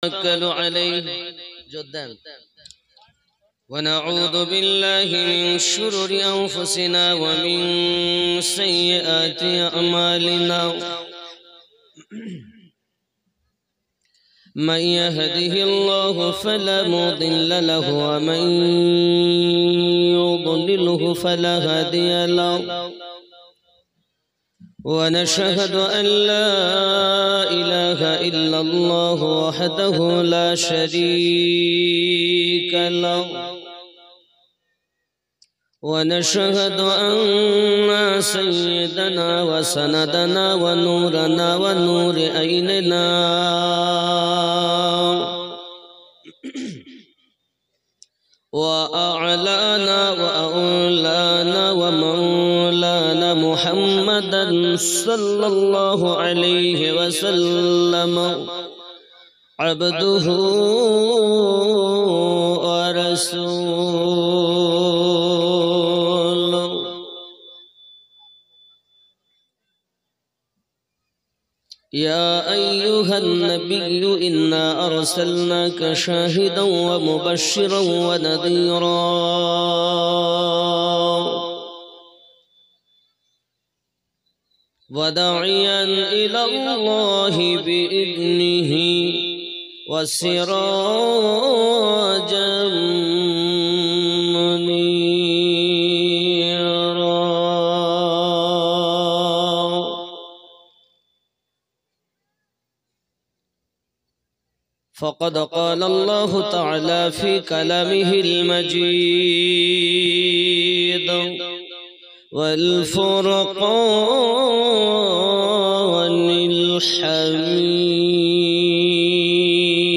نتوكل عليه جدا ونعوذ بالله من شرور أنفسنا ومن سيئات أعمالنا من يهده الله فلا مضل له ومن يضلله فلا هادي له ونشهد أن لا إله إلا الله وحده لا شريك له ونشهد أن سيدنا وسندنا ونورنا ونور أيننا وأعلانا وأولانا ومولانا محمدا صلى الله عليه وسلم عبده ورسوله يا أيها النبي إنا أرسلناك شاهدا ومبشرا ونذيرا وداعيا إلى الله بإذنه وسراجا منيرا فقد قال الله تعالى في كلامه المجيد والفرقان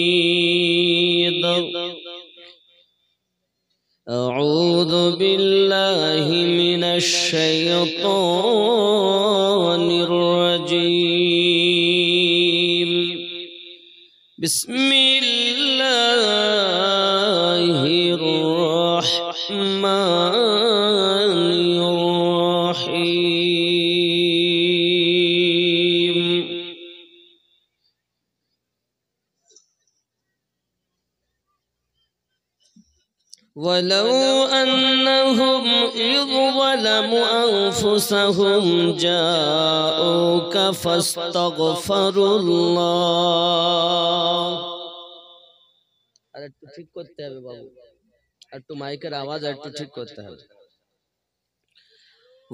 الحميد أعوذ بالله من الشيطان الرجيم بسم الله الرحمن الرحيم ولو أنهم إذ ظلموا أنفسهم جاءوك فاستغفروا الله একটু ঠিক করতে হবে বাবু একটু মাইকের আওয়াজ একটু ঠিক করতে হবে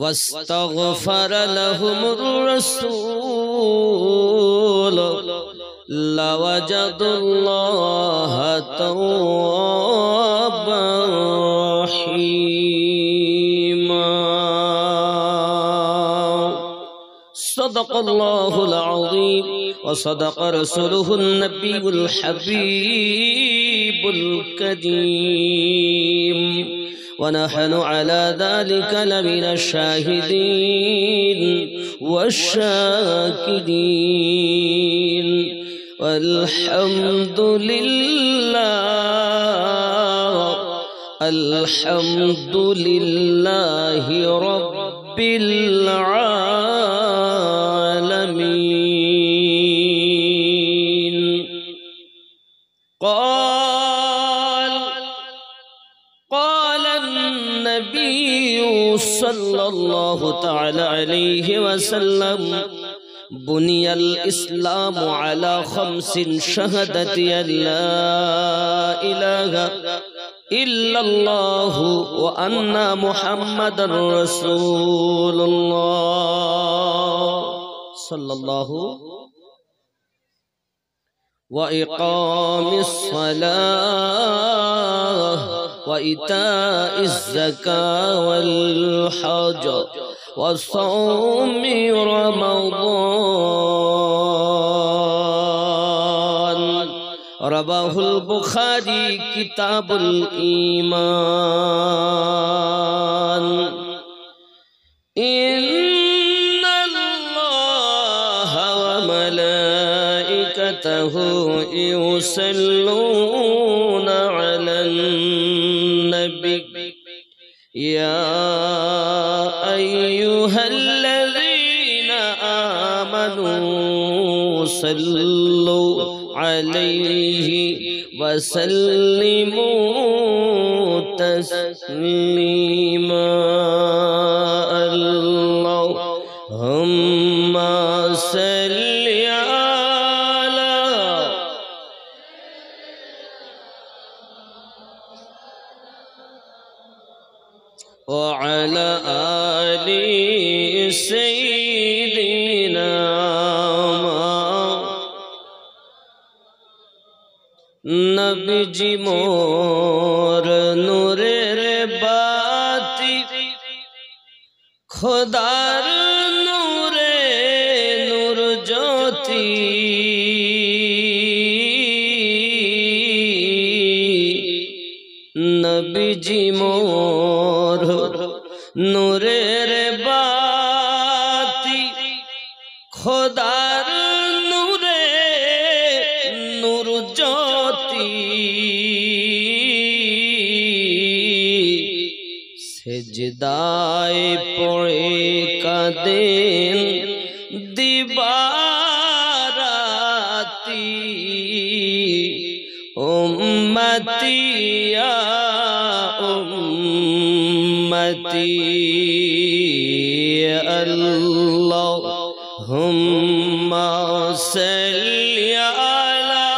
واستغفر لهم الرسول لوجدوا الله توابا رحيما صدق الله العظيم وصدق رسوله النبي الحبيب الكريم ونحن على ذلك لمن الشاهدين والشاكرين والحمد لله رب العالمين قال النبي صلى الله تعالى عليه وسلم بني الإسلام على 5 شهادة أن لا إله إلا الله وأن محمد رسول الله صلى الله وإقام الصلاة وإيتاء الزكاة والحج وصوم رمضان رواه البخاري كتاب الإيمان إن الله وملائكته يصلون على النبي يا أيها الذين آمنوا صلوا अलैहि वसल्लिमू तस्लीमा। अल्लाहुम्मा सल्लि अला व अला आलि सय्यिदिना। नबीजी मोर नूरेर बाती, खुदार नूरे नूर ज्योति। नबीजी मोर नूरेर बाती, खुदार नूरे नूर ज्योति। सेजदाए पड़े कादेन दिबाराती। उम्मती या उम्मती अल्लाहुम्मा सल्लि अला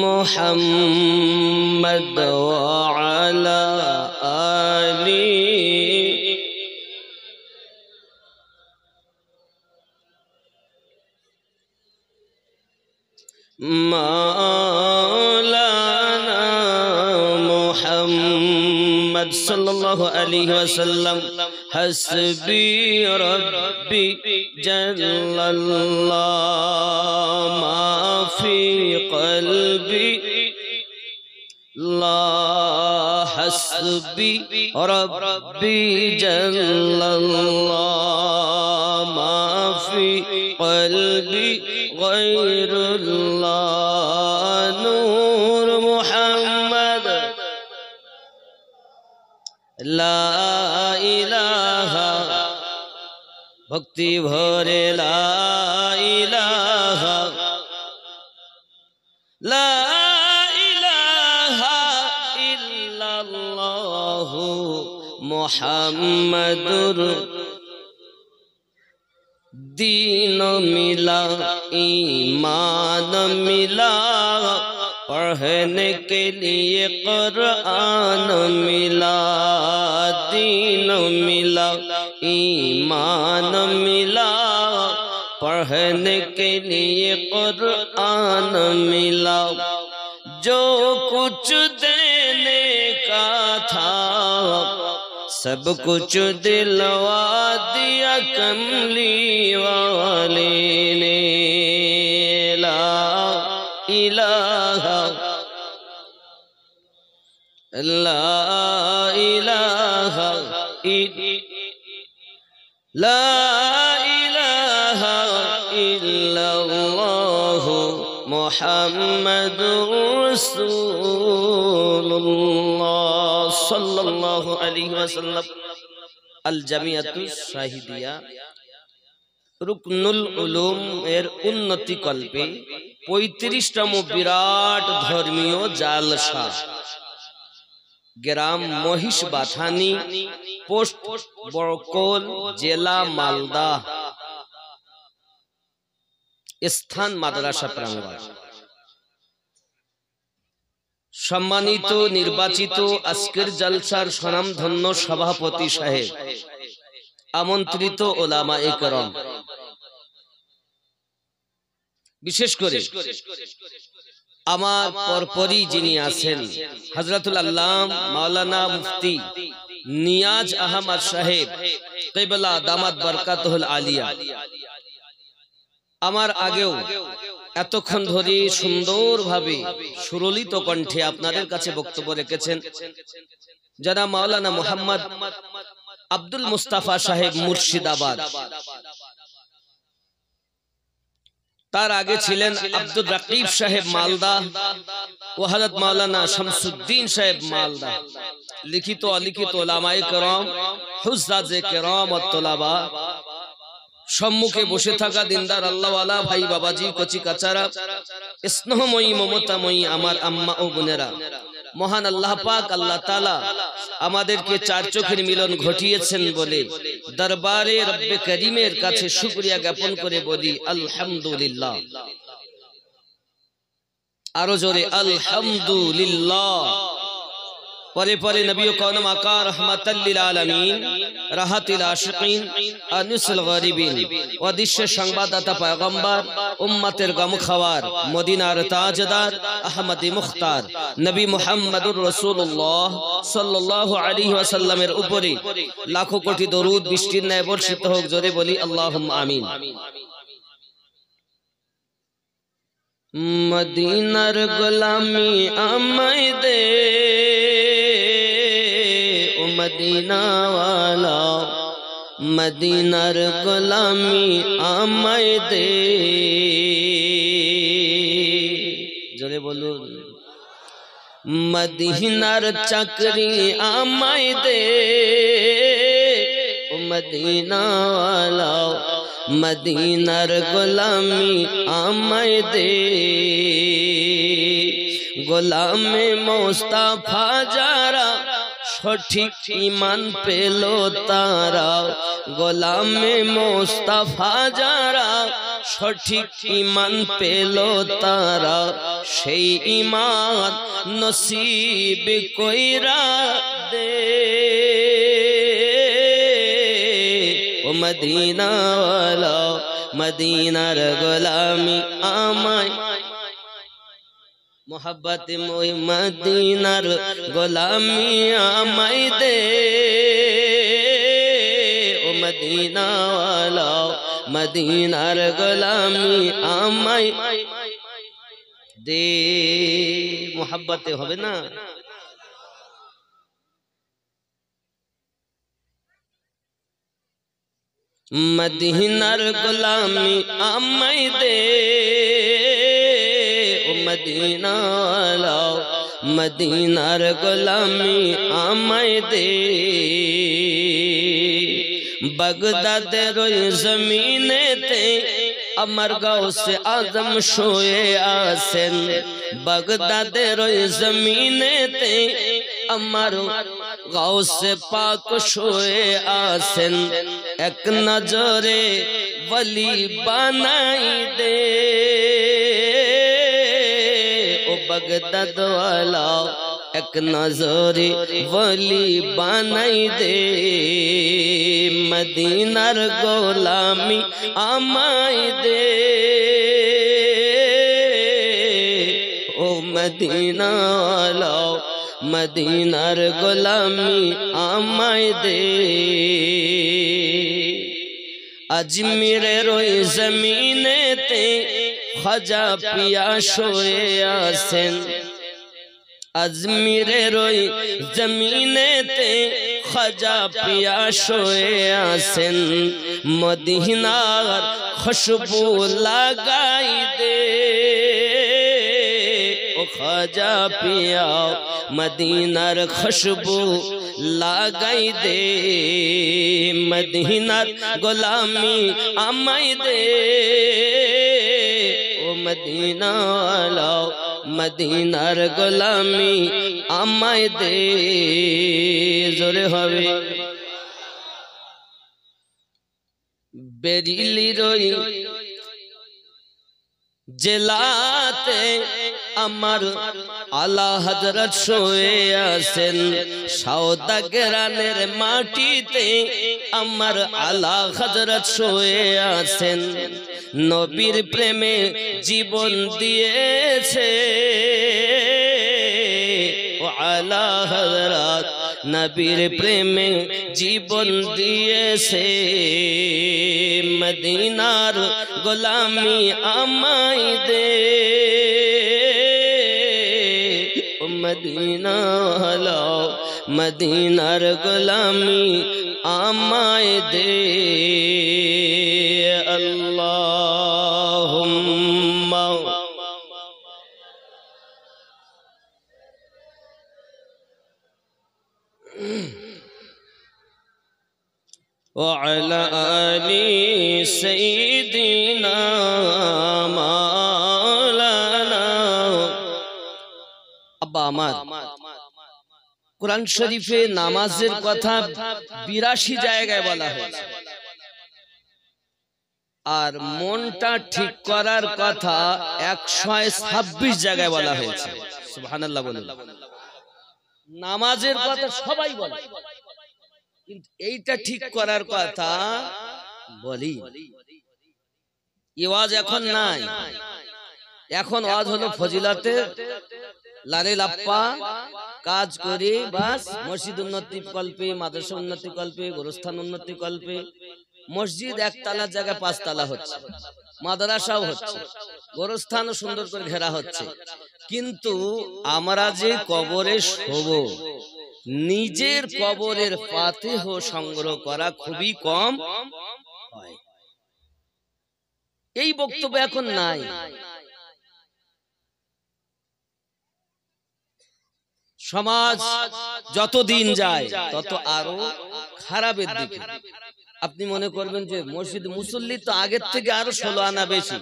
मुहम्मद व अला आलि। मौलाना मुहम्मद सल्लल्लाहु अलैहि वसल्लम हस्बी रब्बी जल्लल्लाहु मा फी क़ल्बी ला हस्बी रब्बी जल्लल्लाहु मा फी क़ल्बी गैरुल्लाह। नूर मुहम्मद ला इलाहा, भक्ति भरे ला इलाहा, ला इलाहा इल्लल्लाहु मुहम्मदुर। दीन मिला ईमान मिला, पढ़ने के लिए कुरान मिला। दीन मिला ईमान मिला, पढ़ने के लिए कुरान मिला। जो कुछ देने का था सब कुछ दिलवा दिया कमली वाले ने। ला इलाहा ला इलाहा ला इलाहा इल्लल्लाहु मुहम्मदुर रसूलुल्लाह सल्लल्लाहु अलैहि वसल्लम। अल জামিয়াতুস শাহিদিয়া রুকনুল উলুম এর উন্নতি কল্পে ৩৫তম বিরাট ধর্মীয় জালসা গ্রাম মহিষ বাথানি, পোস্ট বড়কোল, জেলা মালদা, স্থান মাদ্রাসা প্রাঙ্গণ। সম্মানিত নির্বাচিত আজকের জলসার স্বনামধন্য সভাপতি সাহেব, আমন্ত্রিত ওলামায়ে কেরাম, বিশেষ করে আমার পরপরই যিনি আছেন হযরতুল আল্লাম মাওলানা মুফতি নিয়াজ আহমদ সাহেব কিবলা দামাত বরকাতুল আলিয়া, আমার আগেও এতক্ষণ ধরে সুন্দরভাবে সুরলিত কণ্ঠে আপনাদের কাছে বক্তব্য রেখেছেন যারা মাওলানা মুহাম্মদ আব্দুল মুস্তাফা সাহেব মুর্শিদাবাদ। তার আগে ছিলেন আব্দুল রাকিব সাহেব মালদা ও হযরত মাওলানা শামসুদ্দিন সাহেব মালদা। লিখিত অলিখিত উলামায়ে কেরাম, হুজ্জাজে কেরাম ও তোলাবা সম্মুখে বসে থাকা দিনদার আল্লাহওয়ালা ভাই বাবাজি কচি কাচারা স্নেহময়ী মমতাময়ী আমার আম্মা ও বোনেরা, মহান আল্লাহ পাক আল্লাহ তাআলা আমাদেরকে চার চোখের মিলন ঘটিয়েছেন বলে দরবারে রব্বে করিমের কাছে শুকরিয়া জ্ঞাপন করে বলি আলহামদুলিল্লাহ। আরো জোরে আলহামদুলিল্লাহ। পরে পরে নবী কাওনাম আকা রাহমাতাল লিল আলামিন, রাহাতুল আশিকিন, আনিসুল গরিবিন, অদৃশ্যের সংবাদদাতা পয়গম্বর, উম্মতের গমখাওয়ার, মদিনার তাজদার, আহমদী মুখতার নবী মুহাম্মদুর রাসূলুল্লাহ সাল্লাল্লাহু আলাইহি ওয়াসাল্লামের উপরে লাখো কোটি দরুদ বৃষ্টির ন্যায় বর্ষিত হোক। জোরে বলি আল্লাহুম্মা আমিন। মদিনার গোলামি আমায় দে ও মদিনা ওয়ালা, মদিনার গোলামি আমায় দে। জোরে বলুন। মদিনার চাকরি আমায় দে ও মদিনা ওয়ালা, মদিনার গোলামি আমায় দে। গোলামে মোস্তাফা যারা সঠিক ঈমান পেল তারা, গোলামে মোস্তাফা যারা সঠিক ঈমান পেল তারা, সেই ঈমান নসিব কইরা দে ও মদিনা ওয়ালা, মদিনার গোলামি আমায়, মোহাব্বতে মদিনার গোলামি আমায় দে ও মদিনা ওয়ালা, মদিনার গোলামি আমায় দে। মোহাব্বতে হবে না? মদিনার গোলামি আমায় দে ও মদিনা ওয়ালা, মদিনার গোলামি আমায় দে। বাগদাদের ওই জমিনেতে আমার গাউসে আজম শুয়ে আছেন, বাগদাদের ওই জমিনেতে আমার গাউসে পাক শুয়ে আছেন। এক নজরে ওলি বানাই দে ও বাগদাদ ওয়ালা, এক নজরে ওলি বানাই দে। মদিনার গোলামি আমায় দে ও মদিনা ওয়ালা, মদিনার গোলামি আমায় দে। আজমিরের ওই জমিনেতে খাজা পিয়া শুয়ে আছেন, আজমিরের ওই জমিনেতে খাজা পিয়া শুয়ে আছেন। মদিনার খুশবু লাগাই দে ও খাজা পিয়া, মদিনার খুশবু লাগাই দে। মদিনার গোলামি আমায় দে ও মদিনা ওয়ালা, মদিনার গোলামি আমায় দে। জোরে হবে। বেরিলির ওই জেলাতে আমার আলা হযরত শুয়ে আছেন, সওদাগরানের মাটিতে আমার আলা হযরত শুয়ে আছেন। নবীর প্রেমে জীবন দিয়েছে ও আলা হযরত, নবীর প্রেমে জীবন দিয়েছে। মদিনার গোলামি আমায় দে ও মদিনা ওয়ালা, মদিনার গোলামি আমায় দে। আল্লাহুম্মা وعلى آل سيدنا مولانا আব্বা আমার কোরআন শরীফে নামাজের কথা 82 জায়গায় বলা হয়েছে আর মনটা ঠিক করার কথা 126 জায়গায় বলা হয়েছে সুবহানাল্লাহ বলুন নামাজের কথা সবাই বলে কিন্তু এইটা ঠিক করার কথা বলি ওয়াজ এখন নাই এখন ওয়াজ হলো ফজিলতে লারে লাপ্পা কাজ করে বাস মসজিদ উন্নতি কল্পে মাদ্রাসা উন্নতি কল্পে গোরস্থান উন্নতি কল্পে মসজিদ একতলার জায়গায় 5 তলা হচ্ছে মাদ্রাসাও হচ্ছে গোরস্থানও সুন্দর করে ঘেরা হচ্ছে কিন্তু আমরা যে কবরে শোব নিজের কবরের ফাতিহ সংগ্রহ করা খুবই কম হয় এই বক্তব্য এখন নাই সমাজ যত দিন যায় তত আরো খারাপের দিকে আপনি মনে করবেন যে মসজিদ মুসল্লি তো আগের থেকে আরো 16 আনা বেশি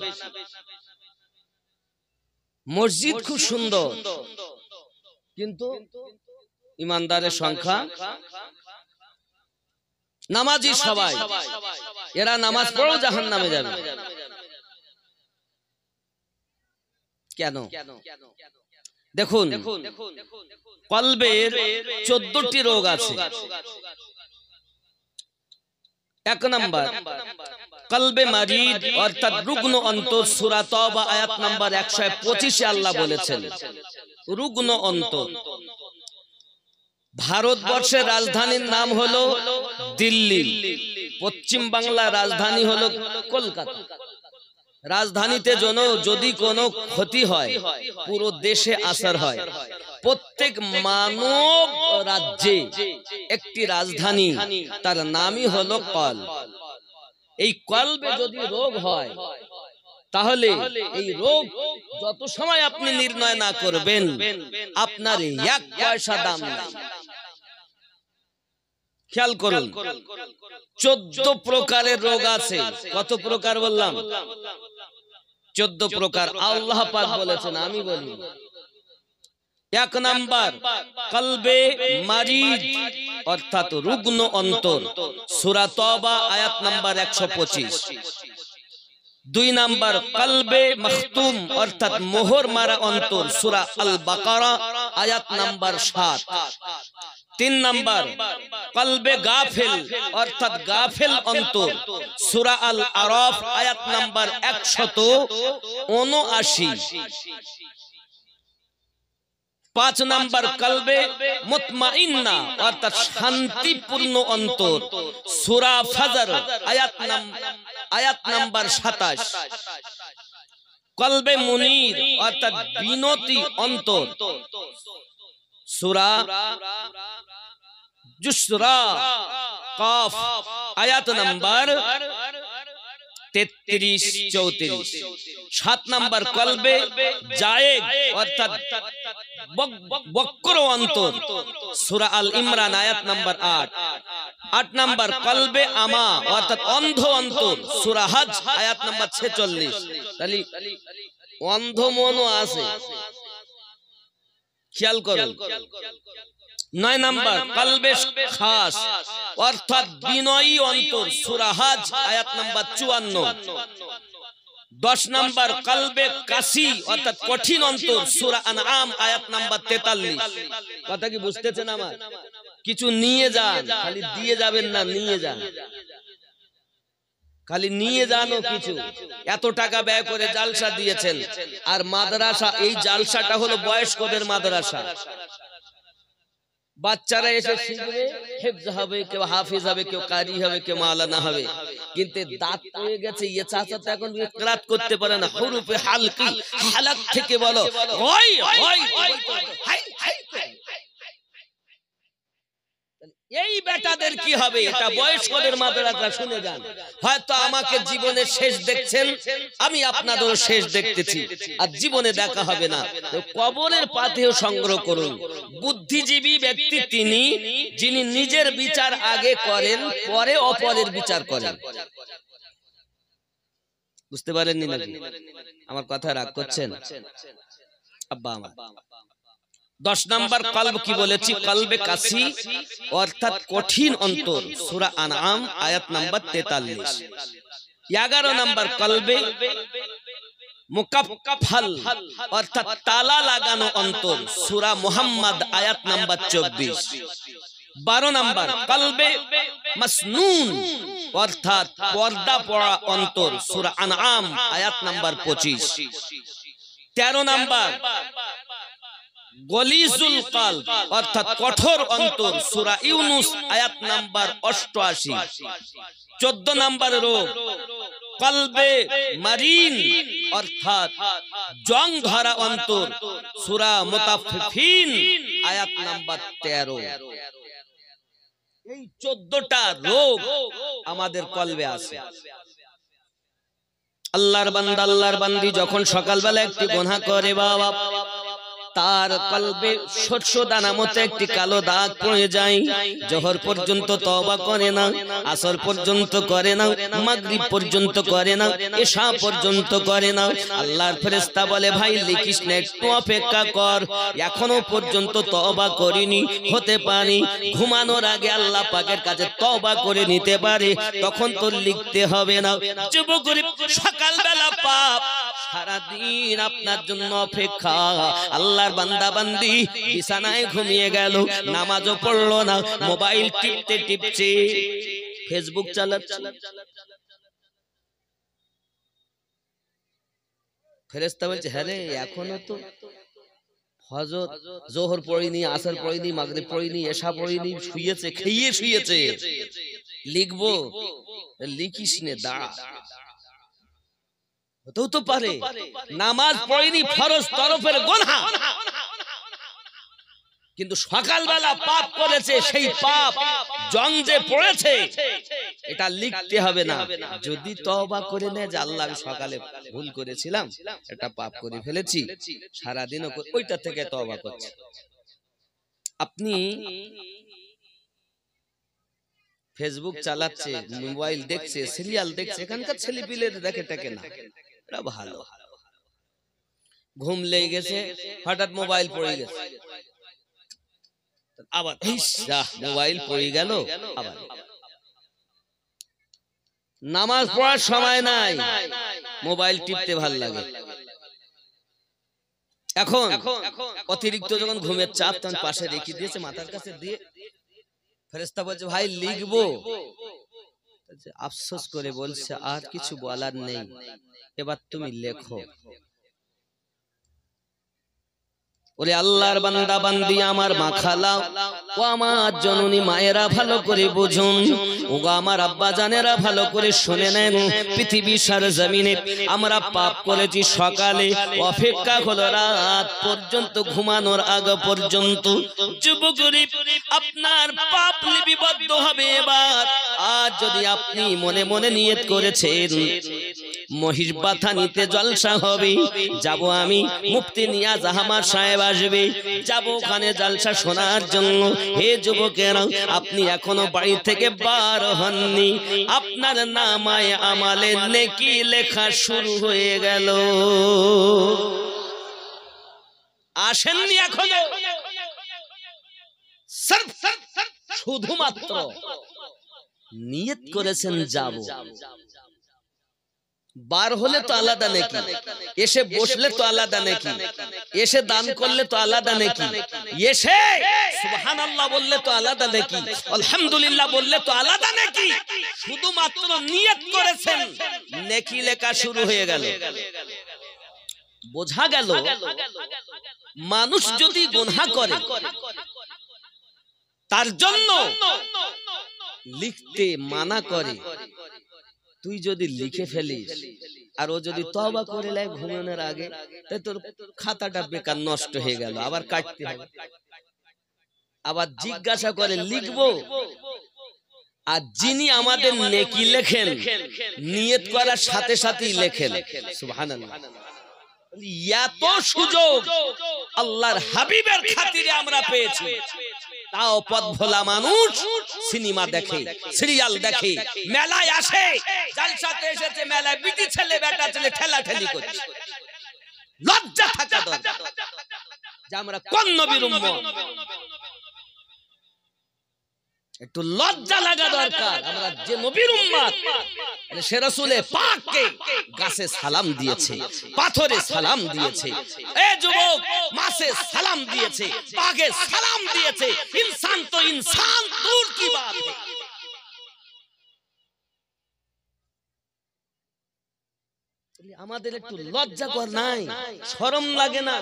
মসজিদ খুব সুন্দর কিন্তু ইমানদারের সংখ্যা নামাজি সবাই এরা নামাজ পড়েও জাহান্নামে যাবে কেন দেখুন কলবের 14টি রোগ আছে এক নাম্বার কলবে মারিদ অর্থাৎ রুগ্ন অন্তর সূরা তওবা আয়াত নাম্বার 125 এ আল্লাহ বলেছেন রুগ্ন অন্তর ভারতবর্ষের রাজধানীর নাম হলো দিল্লি পশ্চিম বাংলার রাজধানী হলো কলকাতা রাজধানীতে যদি কোনো ক্ষতি হয় পুরো দেশে আসর হয় প্রত্যেক মানব রাজ্যে একটি রাজধানী তার নামই হলো কল এই কলবে যদি রোগ হয় তাহলে এই রোগ যত সময় আপনি নির্ণয় না করবেন আপনার 1 পয়সা দাম নেই খেয়াল করুন 14 প্রকারের রোগ আছে কত প্রকার বললাম 14 প্রকার আল্লাহ পাক বলেছেন আমি বলি এক নাম্বার কলবে মারিদ অর্থাৎ রুগ্ন অন্তর সূরা তওবা আয়াত নাম্বার 125 দুই নাম্বার কলবে মখতুম অর্থাৎ মোহর মারা অন্তর সূরা আল বাকারা আয়াত নাম্বার 7 তিন নাম্বার কলবে গাফিল অর্থাৎ গাফিল অন্তর সূরা আল আরাফ আয়াত নাম্বার 179 5 নাম্বার কলবে মুতমাইন্না অর্থাৎ শান্তিপূর্ণ অন্তর সূরা ফজর আয়াত নাম্বার 27 কলবে মুনির অর্থাৎ বিনতি অন্তর সূরা জুসরা কাফ আয়াত নাম্বার 33-34 7 নাম্বার কলবে জায়েদ অর্থাৎ বক্র অন্তর সূরা আল ইমরান আয়াত নাম্বার 8 নাম্বার কলবে আমা অর্থাৎ অন্ধ অন্তর সূরা হজ আয়াত নাম্বার 46 তাহলে অন্ধ মনও আছে খেয়াল করুন 9 নাম্বার কলবে খাস অর্থাৎ বিনয়ী অন্তর সূরা হজ আয়াত নাম্বার 54 10 নাম্বার কলবে কাসি অর্থাৎ কঠিন অন্তর সূরা আনআম আয়াত নাম্বার 43 কথা কি বুঝতেছেন আমার কিছু নিয়ে যান খালি দিয়ে যাবেন না নিয়ে যান খালি নিয়ে জানো কিছু এত টাকা ব্যয় করে জালসা দিয়েছেন আর মাদ্রাসা এই জালসাটা হলো বয়স্কদের মাদ্রাসা বাচ্চারা এসে শিখবে হিফজ হবে কেউ হাফেজ হবে কেউ কারি হবে কেউ মাওলানা হবে কিন্তু দাঁত হয়ে গেছে এই চাচা তো এখন ইকরাত করতে পারে না হুরুফে হালকি হালাক থেকে বলো ওই ওই এই বেটাদের কি হবে? এটা বয়স্কদের মাদ্রাসা, শুনে যান। হয়তো আমাকে জীবনে শেষ দেখছেন, আমি আপনাদেরও শেষ দেখতেছি, আর জীবনে দেখা হবে না। কবরের পাথেও সংগ্রহ করুন। বুদ্ধিজীবী ব্যক্তি তিনি, যিনি নিজের বিচার আগে করেন, পরে অপরের বিচার করেন। বুঝতে পারেননি নাকি? আমার কথা রাগ করছেন আব্বা আমার? 10 নাম্বার কলব কি বলেছি? কলবে কাসি অর্থাৎ কঠিন অন্তর, সূরা আনআম আয়াত নাম্বার 43। 11 নাম্বার কলবে মুকাফফাল অর্থাৎ তালা লাগানো অন্তর, সূরা মুহাম্মদ আয়াত নাম্বার 24। 12 নাম্বার কলবে মাসনুন অর্থাৎ পর্দা পড়া অন্তর, সূরা আনআম আয়াত নাম্বার 25। 13 নাম্বার গলিজুল কলব অর্থাৎ কঠোর অন্তর, সূরা ইউনূস আয়াত নাম্বার 88। 14 নাম্বার রোগ কলবে মারিন অর্থাৎ জং ধরা অন্তর, সূরা মুতাফফিফিন আয়াত নাম্বার 13। এই 14টা রোগ আমাদের কলবে আছে। আল্লাহর বান্দা, আল্লাহর বান্দি যখন সকালবেলা একটি গুনাহ করে বাবা, তার কলবে শস্য দানা মতো একটি কালো দাগ পড়ে যায়। জোহর পর্যন্ত তওবা করে না, আসর পর্যন্ত করে না, মাগরিব পর্যন্ত করে না, এশা পর্যন্ত করে না। আল্লাহর ফেরেশতা বলে, ভাই লিখিস না, একটু অপেক্ষা কর, এখনো পর্যন্ত তওবা করিনি, হতে পারে ঘুমানোর আগে আল্লাহ পাকের কাছে তওবা করে নিতে পারে, তখন তোর লিখতে হবে না। যুবক সকালবেলা পাপ, সারাদিন আপনার জন্য অপেক্ষা। আল্লাহর বান্দা বান্দি বিছানায় ঘুমিয়ে গেল, নামাজও পড়লো না, মোবাইল টিপতে টিপছে, ফেসবুক চালাচ্ছে। ফেরেশতা বলছে, হ্যাঁ রে, এখনো তো ফজর জোহর পড়িনি, আসর পড়িনি, মাগরিব পড়িনি, এশা পড়িনি, শুয়েছে, খেয়ে শুয়েছে, লিখবো? লিখিস নে, দাঁড়া। হতেও তো পারে নামাজ পড়িনি, ফরজ তরফের গুনাহ, কিন্তু সকালবেলা পাপ করেছে, সেই পাপ জং যে পড়েছে এটা লিখতে হবে না। যদি তওবা করে নেয় যে আল্লাহ আমি সকালে ভুল করেছিলাম, এটা পাপ করে ফেলেছি, সারাদিনও ওইটা থেকে তওবা করছে। আপনি ফেসবুক চালাচ্ছে, মোবাইল দেখছে, সিরিয়াল দেখছে, এখানকার ছেলেপিলের দেখে টেকে না, এটা ভালো। ঘুম লেগে গেছে, হঠাৎ মোবাইল পড়ে গেছে, আবার মোবাইল পড়ে গেল, আবার নামাজ পড়ার সময় নাই, মোবাইল টিপতে ভাল লাগে। এখন অতিরিক্ত যখন ঘুমের চাপ, তখন পাশে রেখে দিয়েছে, মাথার কাছে দিয়ে ফেরেশতা বলছে, ভাই লিখবো? আফসোস করে বলছে, আর কিছু বলার নেই, এবার তুমি লেখো। ওরে আল্লাহর বান্দা বান্দি, আমার মা খালা ও আমার জননী মায়েরা ভালো করে বুঝুন, ওগো আমার আব্বা জানেরা ভালো করে শুনে নেন। পৃথিবীর সরজমিনে আমরা পাপ করেছি, সকালে অপেক্ষা হলো রাত পর্যন্ত, ঘুমানোর আগে পর্যন্ত। যুবক আপনার পাপ লিপিবদ্ধ হবে এবার। আর যদি আপনি মনে মনে নিয়ত করেছেন মহিষ বাথা নিতে জলসা হবে, যাব আমি, মুফতি নিয়াজ আহমদ সাহেব আসবে, যাব ওখানে জলসা শোনার জন্য। হে যুবকেরা, আপনি এখনো বাড়ি থেকে বার হননি, আপনার নামায়ে আমালে নেকি লেখা শুরু হয়ে গেল। আসেননি এখনো, শুধুমাত্র নিয়ত করেছেন যাব। বার হলে তো আলাদা নেকি, এসে বসলে তো আলাদা নেকি, এসে দান করলে তো আলাদা নেকি, এসে সুবহানাল্লাহ বললে তো আলাদা নেকি, আলহামদুলিল্লাহ বললে তো আলাদা নেকি। শুধুমাত্র নিয়ত করেছেন, নেকি লেখা শুরু হয়ে গেল। বোঝা গেল মানুষ যদি গুনাহ করে তার জন্য লিখতে মানা করে, তুই যদি লিখে ফেলিস আর ও যদি তওবা করে নেয় ঘুমানোর আগে, তাই তোর খাতাটা বেকার নষ্ট হয়ে গেল, আবার কাটতে হবে। আবার জিজ্ঞাসা করে লিখবো, আর যিনি আমাদের নেকি লেখেন নিয়ত করার সাথে সাথেই লেখেন। সুবহানাল্লাহ। এত সুযোগ আল্লাহর হাবিবের খাতিরে আমরা পেয়েছি। তাও পথ ভোলা মানুষ সিনেমা দেখে, সিরিয়াল দেখে, মেলায় আসে, জালসাতে এসেছে, মেলায় বিটি ছেলে বেটা ছেলে ঠেলাঠেলি করছে। লজ্জা থাকা দরকার যে আমরা কোন নবীর উম্মত, একটু লজ্জা লাগা দরকার। আমরা যে নবীর উম্মত, সে রাসূলে পাককে গাছে সালাম দিয়েছে, পাথরে সালাম দিয়েছে, এ যুবক মাছে সালাম দিয়েছে, পাকে সালাম দিয়েছে। ইনসান তো ইনসান, দূর কি বাত है। আমাদের একটু লজ্জা কর নাই, শরম লাগে না?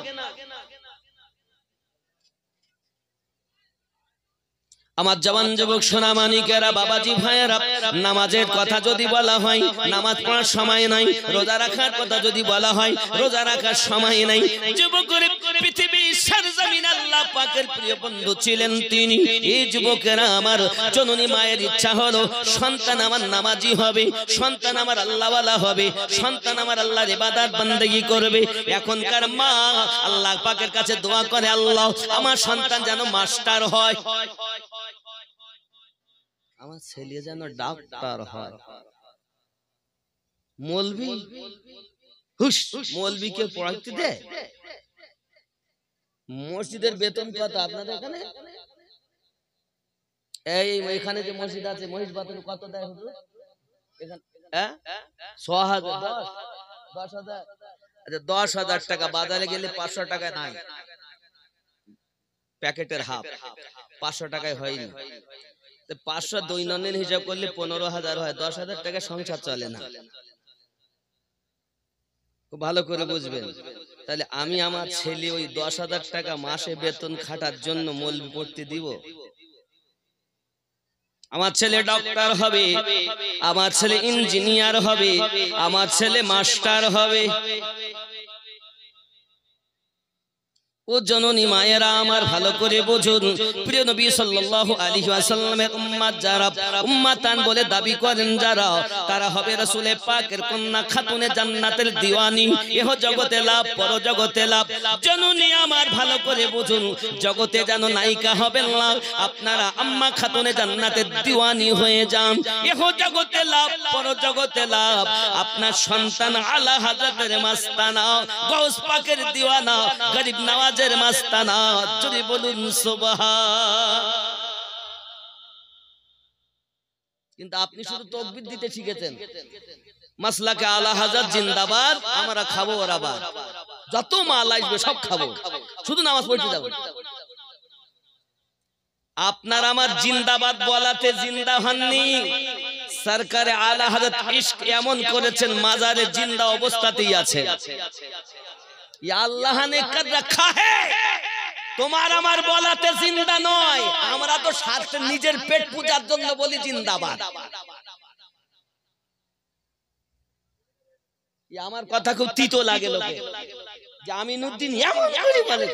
আমার জওয়ান যুবক সোনা মানিকেরা, বাবাজি ভাইয়েরা, নামাজের কথা যদি বলা হয় নামাজ পড়ার সময় নাই, রোজা রাখার কথা যদি বলা হয় রোজা রাখার সময় নাই। যুবকেরা, পৃথিবীর সরজমিন আল্লাহ পাকের প্রিয় বন্ধু ছিলেন তিনি। এই যুবকেরা, আমার জননী মায়ের ইচ্ছা হলো সন্তান আমার নামাজি হবে, সন্তান আমার আল্লাহওয়ালা হবে, সন্তান আমার আল্লাহর ইবাদত বান্দেগি করবে। এখনকার মা আল্লাহ পাকের কাছে দোয়া করে, আল্লাহ আমার সন্তান যেন মাস্টার হয়, আমার ছেলে যেন ডাক্তার হয়। মৌলভী হুশ, মৌলভীকে পড়াইতে দেয়? মসজিদের বেতন কত আপনাদের এখানে? এই এখানে যে মসজিদ আছে, মহিষ বেতন কত দেয় হুজুর? এখানে ৬০০০, ১০,০০০। আচ্ছা, ১০,০০০ টাকা। বাজারে গেলে ৫০০ টাকায় নাই, প্যাকেটের হাফ ৫০০ টাকায় হয়নি। ৫০০ দৈনন্দিন হিসাব করলে ১৫,০০০ হয়। ১০,০০০ টাকা সংসার চলে না। খুব ভালো করে বুঝবেন। তাহলে আমি আমার ছেলে ওই ১০,০০০ টাকা মাসে বেতন খাটার জন্য মৌলবি পড়তে দিব? আমার ছেলে ডক্টর হবে, আমার ছেলে ইঞ্জিনিয়ার হবে, আমার ছেলে মাস্টার হবে। ও জননী মায়েরা আমার, ভালো করে বুঝুন, প্রিয় নবী সাল্লাল্লাহু আলাইহি ওয়াসাল্লামের উম্মত যারা, উম্মাতান বলে দাবি করেন যারা, তারা হবে রাসূলে পাকের কন্যা, খাতুনে জান্নাতের দিওয়ানি। এহ জগতে লাভ, পর জগতে লাভ। জননী আমার, ভালো করে বুঝুন, জগতে যেন নায়িকা হবেন না, আপনারা আম্মা খাতুনে জান্নাতের দিওয়ানি হয়ে যান। এহ জগতে লাভ, পর জগতে লাভ। আপনার সন্তান আলা হযরতের মাস্তানা, গাউস পাকের দিওয়ানা, গরিব নওয়াজ মাস্তানা। যদি বলুন সুবহান। কিন্তু আপনি শুধু তাকবীর দিতে শিখেছেন। মাসলাকে আলা হযরত জিন্দাবাদ, আমরা খাবো ওরা বাদ, যত মাল আসবে সব খাবো, শুধু নামাজ পড়তে যাব। আপনার আমার জিন্দাবাদ বলাতে জিন্দা হননি। সরকারে আলা হযরত ইশক এমন করেছেন, মাজারে জিন্দা অবস্থাতেই আছে। আল্লাহ ने कर रखा है, তোমার আমার বলাতে জিন্দা নয়। আমরা তো স্বার্থ নিজের পেট পূজার জন্য বলি জিন্দাবাদ। আমার কথা খুব তিতো লাগে লোকে, যে আমিনুদ্দিন এমন করে বলে।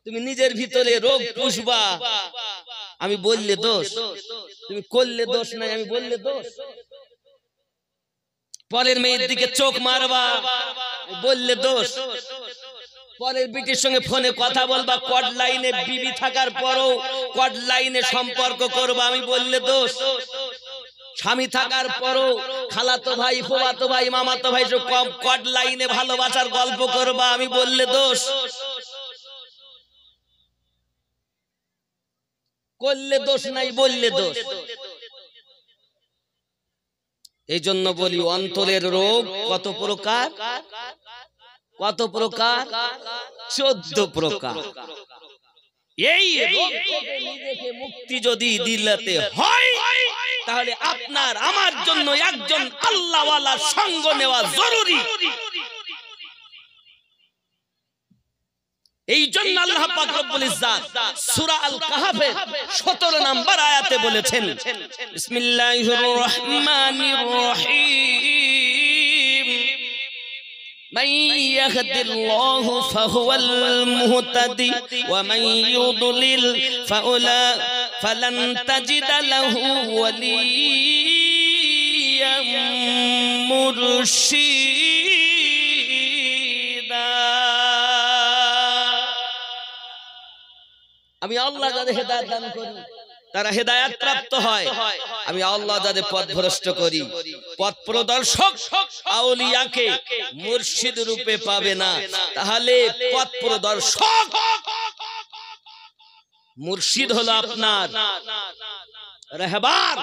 তুমি নিজের ভিতরে রোগ পুষবা, আমি বললে দোষ, তুমি করলে দোষ নাই, আমি বললে দোষ। পরের মেয়ের দিকে চোখ মারবা, বললে দোষ। পরের বিটির সঙ্গে ফোনে কথা বলবা, কড লাইনে বিবি থাকার পরও কড লাইনে সম্পর্ক করবা, আমি বললে দোষ। স্বামী থাকার পরও খালাতো ভাই, ফুফাতো ভাই, মামাতো ভাই সব কড লাইনে ভালোবাসার গল্প করবা, আমি বললে দোষ। করলে দোষ নাই, বললে দোষ। এই জন্য বলি, অন্তরের রোগ কত প্রকার? কত প্রকার? 14 প্রকার। এই রোগ থেকে নিজেকে মুক্তি যদি দিতে হয়, তাহলে আপনার আমার জন্য একজন আল্লাহওয়ালার সঙ্গ নেওয়া জরুরি। এই জন্য আল্লাহ পাক রব্বুল ইজ্জাত সূরা আল কাহফের 17 নম্বর আয়াতে বলেছেন, বিসমিল্লাহির রহমানির রহিম, من يهد الله فهو المهتدي ومن يضلل فلن تجد له وليا مرشدا আমি আল্লাহ যাদের হেদায়েত দান করি তারা হেদায়েত প্রাপ্ত হয়, আমি আল্লাহ যাদের পথ ভ্রষ্ট করি পথ প্রদর্শক আউলিয়াকে মুর্শিদ রূপে পাবে না। তাহলে পথ প্রদর্শক মুর্শিদ হলো আপনার রাহবার,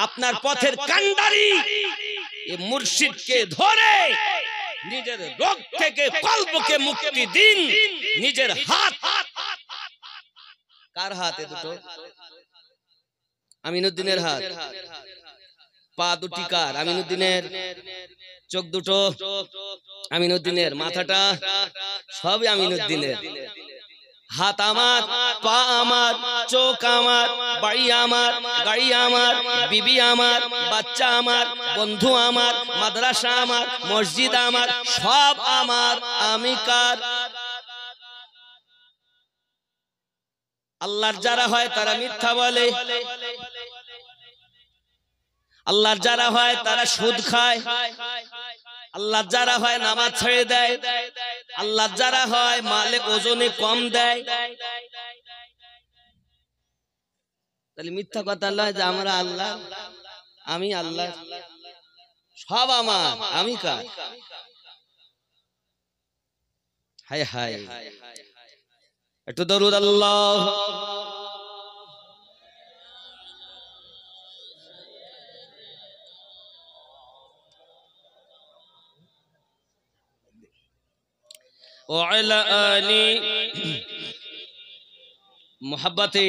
আপনার পথের কান্ডারি। এই মুর্শিদকে ধরে নিজের রোগ থেকে কলবকে মুক্তি দিন। নিজের হাত, কার হাতে দুটো? আমিনুদ্দিনের হাত। পা দুটি কার? আমিনুদ্দিনের। চোখ দুটো আমিনুদ্দিনের। মাথাটা সবই আমিনুদ্দিনের। হাত আমার, পা আমার, চোখ আমার, বাড়ি আমার, গাড়ি আমার, বিবি আমার, বাচ্চা আমার, বন্ধু আমার, মাদ্রাসা আমার, মসজিদ আমার, সব আমার। আমি কার? আল্লাহর যারা হয় তারা মিথ্যা বলে, আল্লাহর যারা হয় তারা সুদ খায়, আল্লাহর যারা হয় নামাজ ছেড়ে দেয়, আল্লাহর যারা হয় মালে ওজনে কম দেয়। তাহলে মিথ্যা কথা আল্লাহ যে আমরা আল্লাহ, আমি আল্লাহ, সব আমার। আমি কার? হায় হায়, একটু দরুদ আল্লাহ। وعلى آل محبته